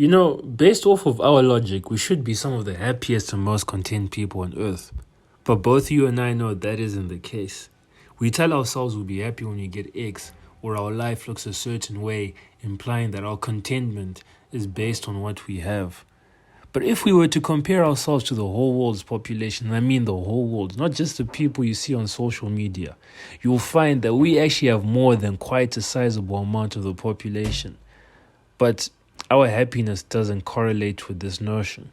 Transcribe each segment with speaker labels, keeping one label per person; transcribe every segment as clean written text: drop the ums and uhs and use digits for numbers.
Speaker 1: Based off of our logic, we should be some of the happiest and most content people on earth. But both you and I know that isn't the case. We tell ourselves we'll be happy when we get X, or our life looks a certain way, implying that our contentment is based on what we have. But if we were to compare ourselves to the whole world's population, and I mean the whole world, not just the people you see on social media, you'll find that we actually have more than quite a sizable amount of the population. But our happiness doesn't correlate with this notion.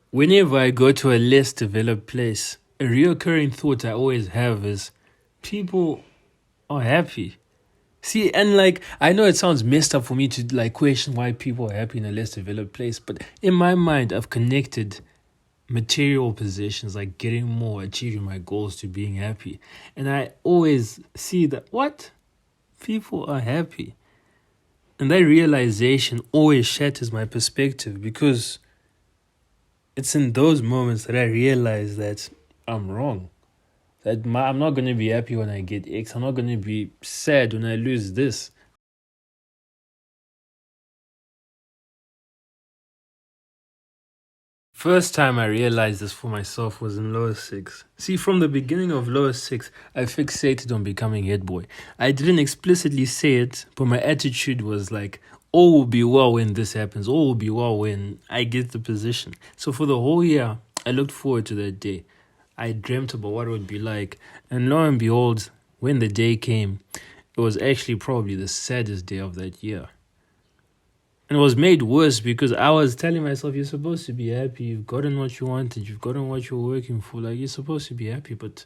Speaker 1: Whenever I go to a less developed place, a reoccurring thought I always have is people are happy. See, and I know it sounds messed up for me to question why people are happy in a less developed place, but in my mind, I've connected material possessions like getting more, achieving my goals to being happy. And I always see that what? People are happy. And that realization always shatters my perspective because it's in those moments that I realize that I'm wrong. That I'm not going to be happy when I get X. I'm not going to be sad when I lose this. First time I realized this for myself was in lower six. See, from the beginning of lower six, I fixated on becoming head boy. I didn't explicitly say it, but my attitude was like, all will be well when this happens. All will be well when I get the position. So for the whole year, I looked forward to that day. I dreamt about what it would be like. And lo and behold, when the day came, it was actually probably the saddest day of that year. And it was made worse because I was telling myself, you're supposed to be happy. You've gotten what you wanted. You've gotten what you were working for. You're supposed to be happy. But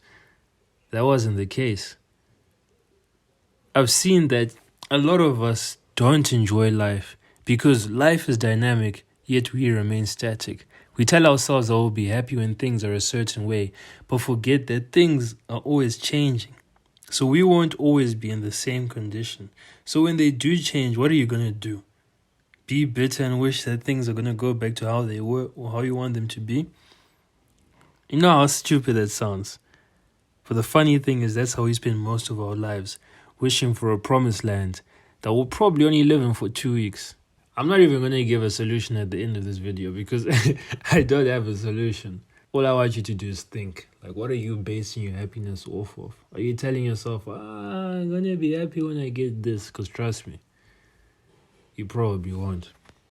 Speaker 1: that wasn't the case. I've seen that a lot of us don't enjoy life because life is dynamic, yet we remain static. We tell ourselves that we'll be happy when things are a certain way, but forget that things are always changing. So we won't always be in the same condition. So when they do change, what are you going to do? Be bitter and wish that things are going to go back to how they were or how you want them to be? You know how stupid that sounds. But the funny thing is that's how we spend most of our lives, wishing for a promised land that we'll probably only live in for 2 weeks. I'm not even going to give a solution at the end of this video because I don't have a solution. All I want you to do is think. What are you basing your happiness off of? Are you telling yourself, I'm going to be happy when I get this? Because trust me, you probably won't.